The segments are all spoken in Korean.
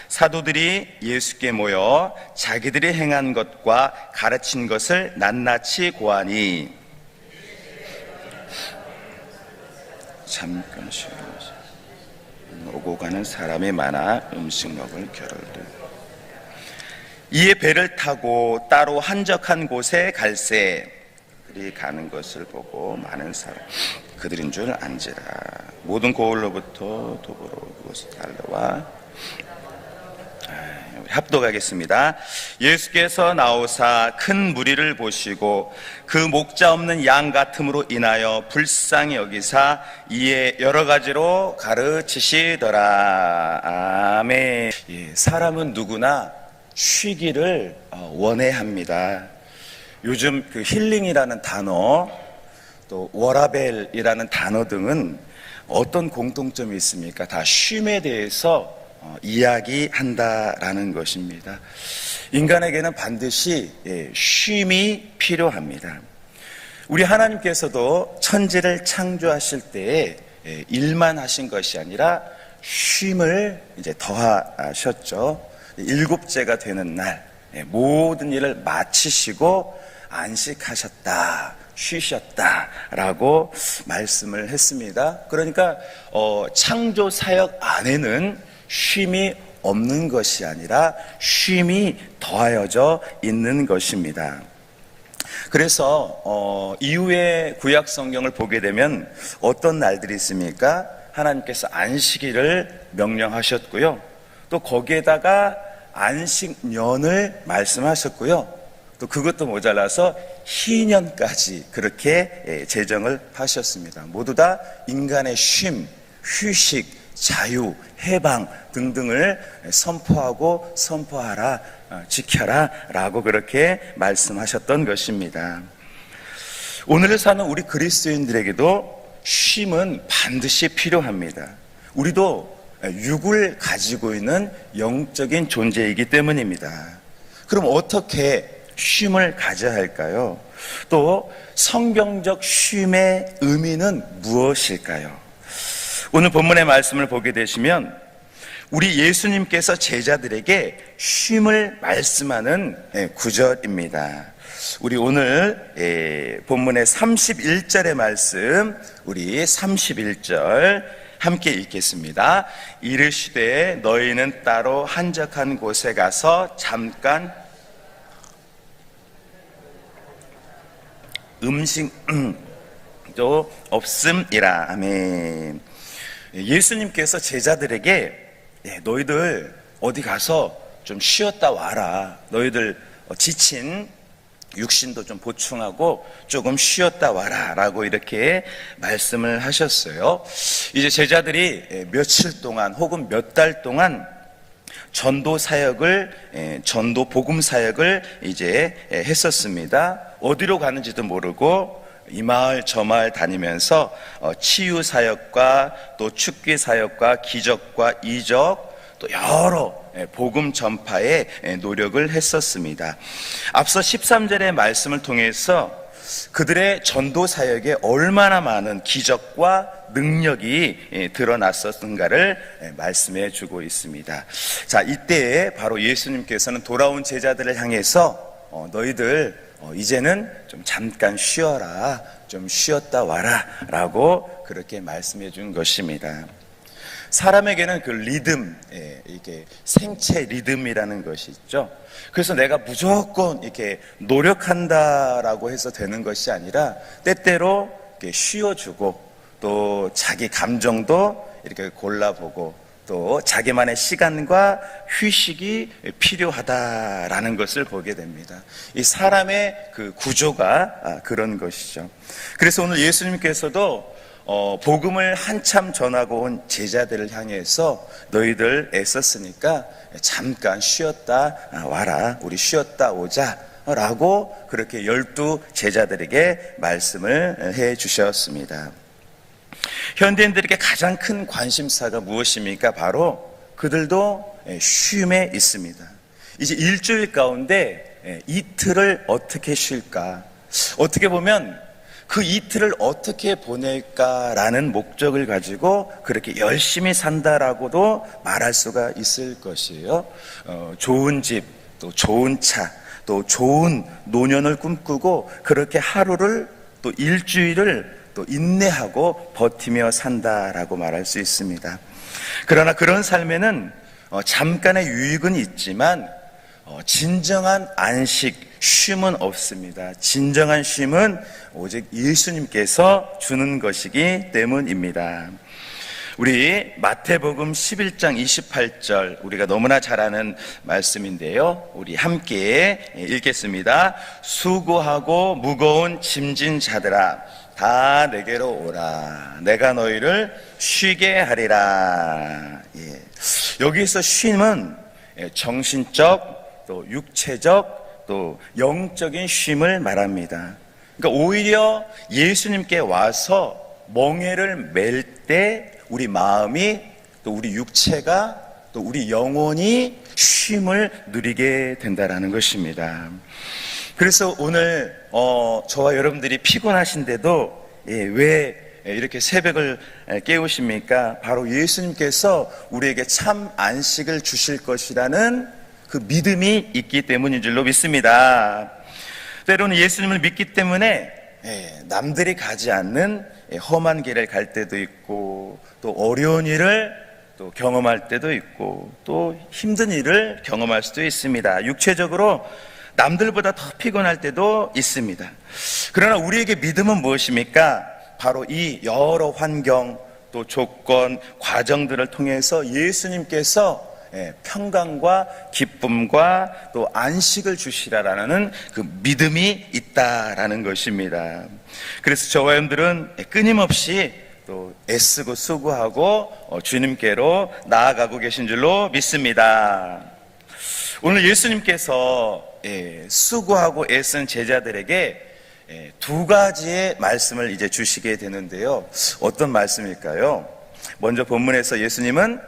사도들이 예수께 모여 자기들이 행한 것과 가르친 것을 낱낱이 고하니 잠깐 쉬면서 오고 가는 사람이 많아 음식 먹을 겨를도. 이에 배를 타고 따로 한적한 곳에 갈새 그들이 가는 것을 보고 많은 사람 그들인 줄 안지라. 모든 고을로부터 도보로 그곳을 달려와 합독하겠습니다. 예수께서 나오사 큰 무리를 보시고 그 목자 없는 양 같음으로 인하여 불쌍히 여기사 이에 여러 가지로 가르치시더라. 아멘. 사람은 누구나 쉬기를 원해합니다. 요즘 그 힐링이라는 단어, 또 워라벨이라는 단어 등은 어떤 공통점이 있습니까? 다 쉼에 대해서 이야기한다라는 것입니다. 인간에게는 반드시 쉼이 필요합니다. 우리 하나님께서도 천지를 창조하실 때에 일만 하신 것이 아니라 쉼을 이제 더하셨죠. 일곱째가 되는 날 모든 일을 마치시고 안식하셨다, 쉬셨다라고 말씀을 했습니다. 그러니까 창조 사역 안에는 쉼이 없는 것이 아니라 쉼이 더하여져 있는 것입니다. 그래서 이후에 구약 성경을 보게 되면 어떤 날들이 있습니까? 하나님께서 안식일을 명령하셨고요. 또 거기에다가 안식년을 말씀하셨고요. 또 그것도 모자라서 희년까지 그렇게 제정을 하셨습니다. 모두 다 인간의 쉼, 휴식, 자유, 해방 등등을 선포하고 선포하라, 지켜라 라고 그렇게 말씀하셨던 것입니다. 오늘을 사는 우리 그리스도인들에게도 쉼은 반드시 필요합니다. 우리도 육을 가지고 있는 영적인 존재이기 때문입니다. 그럼 어떻게 쉼을 가져야 할까요? 또 성경적 쉼의 의미는 무엇일까요? 오늘 본문의 말씀을 보게 되시면 우리 예수님께서 제자들에게 쉼을 말씀하는 구절입니다. 우리 오늘 본문의 31절의 말씀, 우리 31절 함께 읽겠습니다. 이르시되 너희는 따로 한적한 곳에 가서 잠깐 음식도 없음이라. 아멘. 예수님께서 제자들에게 너희들 어디 가서 좀 쉬었다 와라. 너희들 지친 육신도 좀 보충하고 조금 쉬었다 와라 라고 이렇게 말씀을 하셨어요. 이제 제자들이 며칠 동안 혹은 몇 달 동안 전도 복음 사역을 이제 했었습니다. 어디로 가는지도 모르고 이 마을 저 마을 다니면서 치유 사역과 또 축기 사역과 기적과 이적 또 여러 복음 전파에 노력을 했었습니다. 앞서 13절의 말씀을 통해서 그들의 전도 사역에 얼마나 많은 기적과 능력이 드러났었는가를 말씀해 주고 있습니다. 자, 이때 바로 예수님께서는 돌아온 제자들을 향해서 너희들 이제는 좀 잠깐 쉬어라, 좀 쉬었다 와라 라고 그렇게 말씀해 준 것입니다. 사람에게는 그 리듬, 이게 생체 리듬이라는 것이 있죠. 그래서 내가 무조건 이렇게 노력한다라고 해서 되는 것이 아니라 때때로 이렇게 쉬어주고 또 자기 감정도 이렇게 골라보고 또 자기만의 시간과 휴식이 필요하다라는 것을 보게 됩니다. 이 사람의 그 구조가 그런 것이죠. 그래서 오늘 예수님께서도 복음을 한참 전하고 온 제자들을 향해서 너희들 애썼으니까 잠깐 쉬었다 와라, 우리 쉬었다 오자 라고 그렇게 12 제자들에게 말씀을 해 주셨습니다. 현대인들에게 가장 큰 관심사가 무엇입니까? 바로 그들도 쉼에 있습니다. 이제 일주일 가운데 이틀을 어떻게 쉴까? 어떻게 보면 그 이틀을 어떻게 보낼까라는 목적을 가지고 그렇게 열심히 산다라고도 말할 수가 있을 것이에요. 좋은 집, 또 좋은 차, 또 좋은 노년을 꿈꾸고 그렇게 하루를 또 일주일을 또 인내하고 버티며 산다라고 말할 수 있습니다. 그러나 그런 삶에는 잠깐의 유익은 있지만 진정한 안식, 쉼은 없습니다. 진정한 쉼은 오직 예수님께서 주는 것이기 때문입니다. 우리 마태복음 11장 28절, 우리가 너무나 잘 아는 말씀인데요, 우리 함께 읽겠습니다. 수고하고 무거운 짐진 자들아 다 내게로 오라. 내가 너희를 쉬게 하리라. 여기서 쉼은 정신적, 또 육체적, 또 영적인 쉼을 말합니다. 그러니까 오히려 예수님께 와서 멍에를 맬 때 우리 마음이, 또 우리 육체가, 또 우리 영혼이 쉼을 누리게 된다라는 것입니다. 그래서 오늘 저와 여러분들이 피곤하신데도 왜 이렇게 새벽을 깨우십니까? 바로 예수님께서 우리에게 참 안식을 주실 것이라는 그 믿음이 있기 때문인 줄로 믿습니다. 때로는 예수님을 믿기 때문에 남들이 가지 않는 험한 길을 갈 때도 있고, 또 어려운 일을 또 경험할 때도 있고, 또 힘든 일을 경험할 수도 있습니다. 육체적으로 남들보다 더 피곤할 때도 있습니다. 그러나 우리에게 믿음은 무엇입니까? 바로 이 여러 환경, 또 조건, 과정들을 통해서 예수님께서 평강과 기쁨과 또 안식을 주시라라는 그 믿음이 있다라는 것입니다. 그래서 저와 여러분들은 끊임없이 또 애쓰고 수고하고 주님께로 나아가고 계신 줄로 믿습니다. 오늘 예수님께서 수고하고 애쓴 제자들에게 두 가지의 말씀을 이제 주시게 되는데요. 어떤 말씀일까요? 먼저 본문에서 예수님은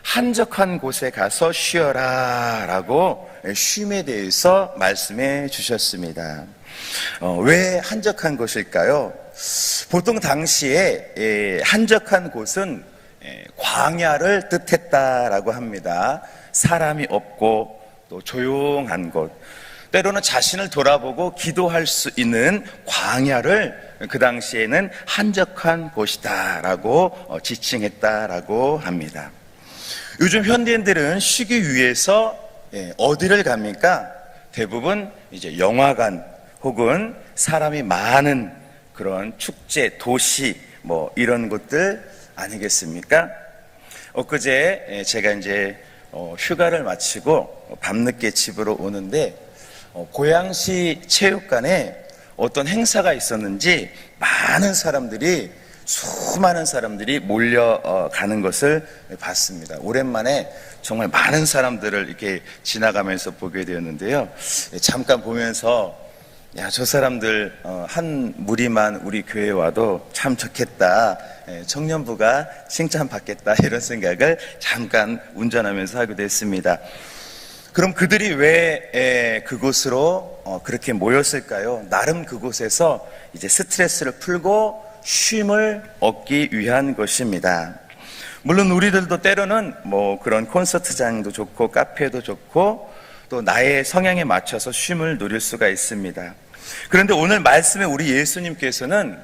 한적한 곳에 가서 쉬어라 라고 쉼에 대해서 말씀해 주셨습니다. 왜 한적한 곳일까요? 보통 당시에 한적한 곳은 광야를 뜻했다라고 합니다. 사람이 없고 또 조용한 곳, 때로는 자신을 돌아보고 기도할 수 있는 광야를 그 당시에는 한적한 곳이다라고 지칭했다라고 합니다. 요즘 현대인들은 쉬기 위해서 어디를 갑니까? 대부분 이제 영화관 혹은 사람이 많은 그런 축제, 도시 뭐 이런 곳들 아니겠습니까? 엊그제 제가 이제 휴가를 마치고 밤늦게 집으로 오는데 고양시 체육관에 어떤 행사가 있었는지 수많은 사람들이 몰려가는 것을 봤습니다. 오랜만에 정말 많은 사람들을 이렇게 지나가면서 보게 되었는데요. 잠깐 보면서 저 사람들 한 무리만 우리 교회에 와도 참 좋겠다, 청년부가 칭찬받겠다, 이런 생각을 잠깐 운전하면서 하게 됐습니다. 그럼 그들이 왜 그곳으로 그렇게 모였을까요? 나름 그곳에서 이제 스트레스를 풀고 쉼을 얻기 위한 것입니다. 물론 우리들도 때로는 뭐 그런 콘서트장도 좋고 카페도 좋고 또 나의 성향에 맞춰서 쉼을 누릴 수가 있습니다. 그런데 오늘 말씀에 우리 예수님께서는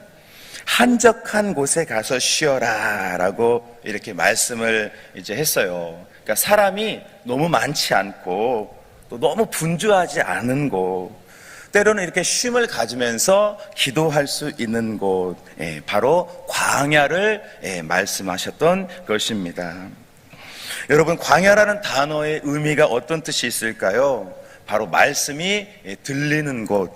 한적한 곳에 가서 쉬어라 라고 이렇게 말씀을 이제 했어요. 그러니까 사람이 너무 많지 않고 또 너무 분주하지 않은 곳, 때로는 이렇게 쉼을 가지면서 기도할 수 있는 곳, 바로 광야를 말씀하셨던 것입니다. 여러분, 광야라는 단어의 의미가 어떤 뜻이 있을까요? 바로 말씀이 들리는 곳,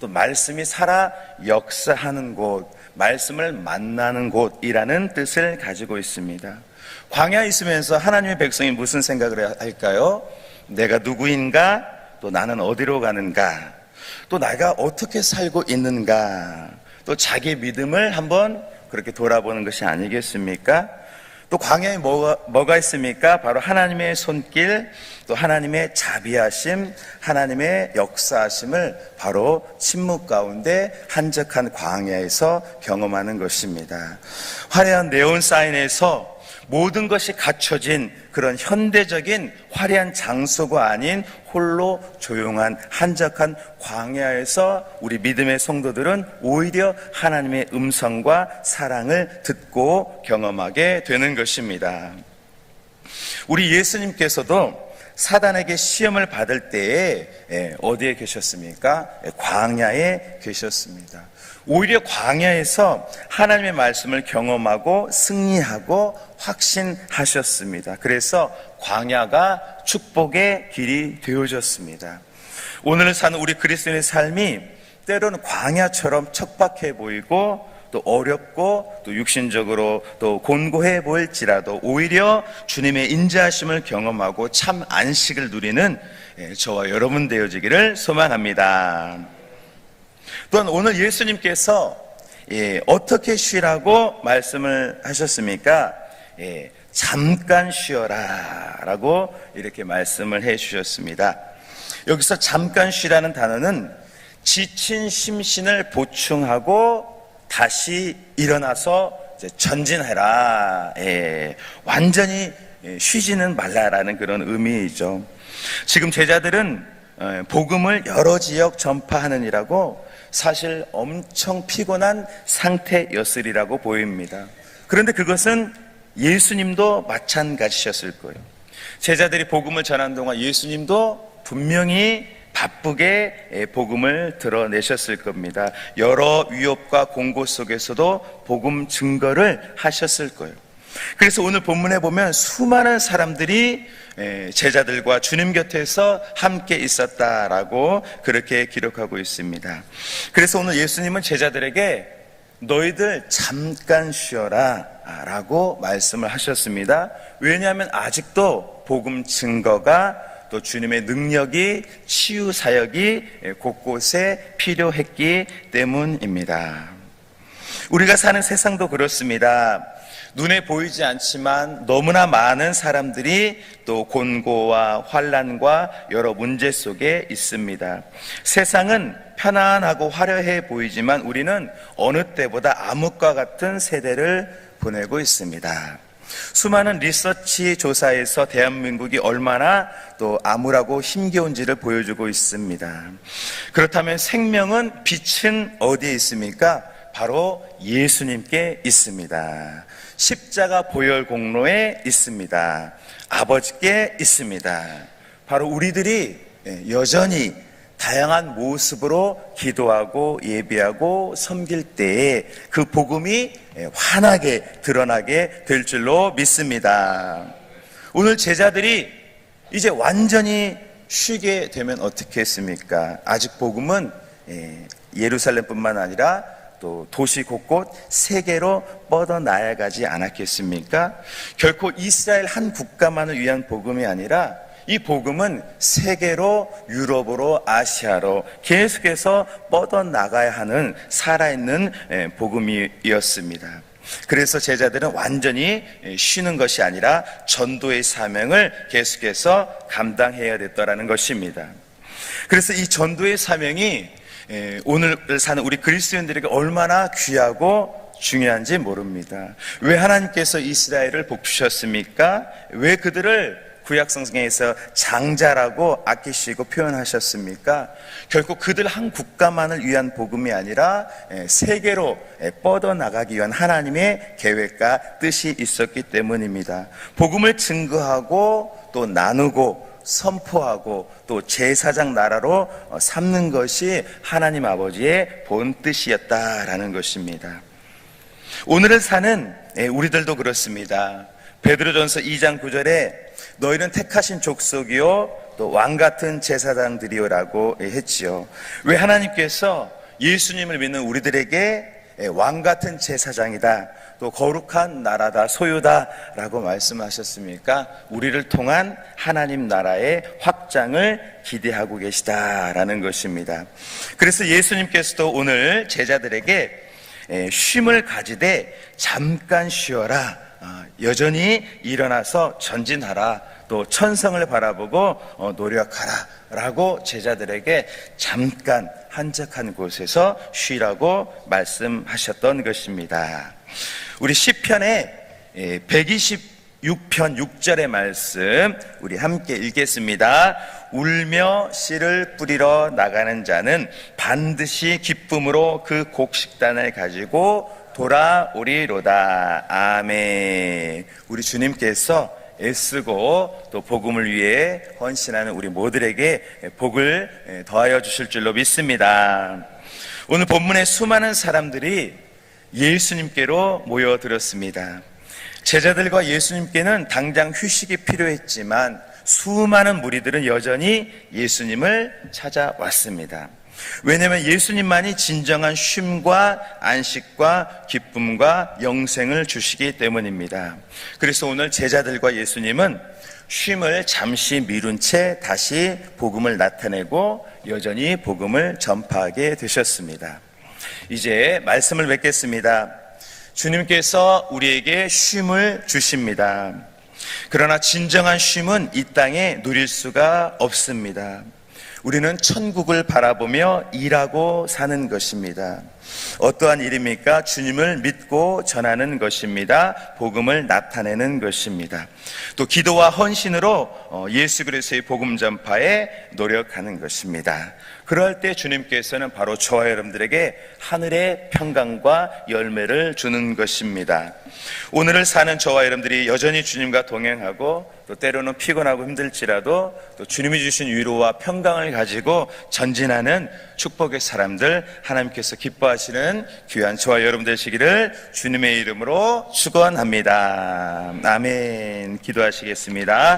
또 말씀이 살아 역사하는 곳, 말씀을 만나는 곳이라는 뜻을 가지고 있습니다. 광야에 있으면서 하나님의 백성이 무슨 생각을 할까요? 내가 누구인가? 또 나는 어디로 가는가? 또 내가 어떻게 살고 있는가? 또 자기 믿음을 한번 그렇게 돌아보는 것이 아니겠습니까? 또 광야에 뭐가 있습니까? 바로 하나님의 손길, 또 하나님의 자비하심, 하나님의 역사하심을 바로 침묵 가운데 한적한 광야에서 경험하는 것입니다. 화려한 네온 사인에서 모든 것이 갖춰진 그런 현대적인 화려한 장소가 아닌 홀로 조용한 한적한 광야에서 우리 믿음의 성도들은 오히려 하나님의 음성과 사랑을 듣고 경험하게 되는 것입니다. 우리 예수님께서도 사단에게 시험을 받을 때에 어디에 계셨습니까? 광야에 계셨습니다. 오히려 광야에서 하나님의 말씀을 경험하고 승리하고 확신하셨습니다. 그래서 광야가 축복의 길이 되어졌습니다. 오늘 사는 우리 그리스도인의 삶이 때로는 광야처럼 척박해 보이고 또 어렵고 또 육신적으로 또 곤고해 보일지라도 오히려 주님의 인자하심을 경험하고 참 안식을 누리는 저와 여러분 되어지기를 소망합니다. 또한 오늘 예수님께서 어떻게 쉬라고 말씀을 하셨습니까? 잠깐 쉬어라 라고 이렇게 말씀을 해 주셨습니다. 여기서 잠깐 쉬라는 단어는 지친 심신을 보충하고 다시 일어나서 전진해라, 완전히 쉬지는 말라라는 그런 의미이죠. 지금 제자들은 복음을 여러 지역 전파하느니라고 사실 엄청 피곤한 상태였으리라고 보입니다. 그런데 그것은 예수님도 마찬가지셨을 거예요. 제자들이 복음을 전하는 동안 예수님도 분명히 바쁘게 복음을 드러내셨을 겁니다. 여러 위협과 공고 속에서도 복음 증거를 하셨을 거예요. 그래서 오늘 본문에 보면 수많은 사람들이 제자들과 주님 곁에서 함께 있었다라고 그렇게 기록하고 있습니다. 그래서 오늘 예수님은 제자들에게 너희들 잠깐 쉬어라 라고 말씀을 하셨습니다. 왜냐하면 아직도 복음 증거가 또 주님의 능력이 치유 사역이 곳곳에 필요했기 때문입니다. 우리가 사는 세상도 그렇습니다. 눈에 보이지 않지만 너무나 많은 사람들이 또 곤고와 환난과 여러 문제 속에 있습니다. 세상은 편안하고 화려해 보이지만 우리는 어느 때보다 암흑과 같은 세대를 보내고 있습니다. 수많은 리서치 조사에서 대한민국이 얼마나 또 암울하고 힘겨운지를 보여주고 있습니다. 그렇다면 생명은 빛은 어디에 있습니까? 바로 예수님께 있습니다. 십자가 보혈 공로에 있습니다. 아버지께 있습니다. 바로 우리들이 여전히 다양한 모습으로 기도하고 예배하고 섬길 때에 그 복음이 환하게 드러나게 될 줄로 믿습니다. 오늘 제자들이 이제 완전히 쉬게 되면 어떻게 했습니까? 아직 복음은 예루살렘뿐만 아니라 또 도시 곳곳 세계로 뻗어나가지 않았겠습니까? 결코 이스라엘 한 국가만을 위한 복음이 아니라 이 복음은 세계로, 유럽으로, 아시아로 계속해서 뻗어나가야 하는 살아있는 복음이었습니다. 그래서 제자들은 완전히 쉬는 것이 아니라 전도의 사명을 계속해서 감당해야 됐다라는 것입니다. 그래서 이 전도의 사명이 오늘 사는 우리 그리스도인들에게 얼마나 귀하고 중요한지 모릅니다. 왜 하나님께서 이스라엘을 복주셨습니까? 왜 그들을 구약성경에서 장자라고 아끼시고 표현하셨습니까? 결국 그들 한 국가만을 위한 복음이 아니라 세계로 뻗어나가기 위한 하나님의 계획과 뜻이 있었기 때문입니다. 복음을 증거하고 또 나누고 선포하고 또 제사장 나라로 삼는 것이 하나님 아버지의 본 뜻이었다라는 것입니다. 오늘을 사는 우리들도 그렇습니다. 베드로전서 2장 9절에 너희는 택하신 족속이요 또 왕같은 제사장들이요라고 했지요. 왜 하나님께서 예수님을 믿는 우리들에게 왕같은 제사장이다, 또 거룩한 나라다, 소유다 라고 말씀하셨습니까? 우리를 통한 하나님 나라의 확장을 기대하고 계시다라는 것입니다. 그래서 예수님께서도 오늘 제자들에게 쉼을 가지되 잠깐 쉬어라 여전히 일어나서 전진하라, 또 천성을 바라보고 노력하라 라고 제자들에게 잠깐 한적한 곳에서 쉬라고 말씀하셨던 것입니다. 우리 시편의 126편 6절의 말씀 우리 함께 읽겠습니다. 울며 씨를 뿌리러 나가는 자는 반드시 기쁨으로 그 곡식단을 가지고 돌아오리로다. 아멘. 우리 주님께서 애쓰고 또 복음을 위해 헌신하는 우리 모두에게 복을 더하여 주실 줄로 믿습니다. 오늘 본문에 수많은 사람들이 예수님께로 모여들었습니다. 제자들과 예수님께는 당장 휴식이 필요했지만 수많은 무리들은 여전히 예수님을 찾아왔습니다. 왜냐하면 예수님만이 진정한 쉼과 안식과 기쁨과 영생을 주시기 때문입니다. 그래서 오늘 제자들과 예수님은 쉼을 잠시 미룬 채 다시 복음을 나타내고 여전히 복음을 전파하게 되셨습니다. 이제 말씀을 맺겠습니다. 주님께서 우리에게 쉼을 주십니다. 그러나 진정한 쉼은 이 땅에 누릴 수가 없습니다. 우리는 천국을 바라보며 일하고 사는 것입니다. 어떠한 일입니까? 주님을 믿고 전하는 것입니다. 복음을 나타내는 것입니다. 또 기도와 헌신으로 예수 그리스도의 복음 전파에 노력하는 것입니다. 그럴 때 주님께서는 바로 저와 여러분들에게 하늘의 평강과 열매를 주는 것입니다. 오늘을 사는 저와 여러분들이 여전히 주님과 동행하고 또 때로는 피곤하고 힘들지라도 또 주님이 주신 위로와 평강을 가지고 전진하는 축복의 사람들, 하나님께서 기뻐하시는 귀한 저와 여러분 되시기를 주님의 이름으로 축원합니다. 아멘. 기도하시겠습니다.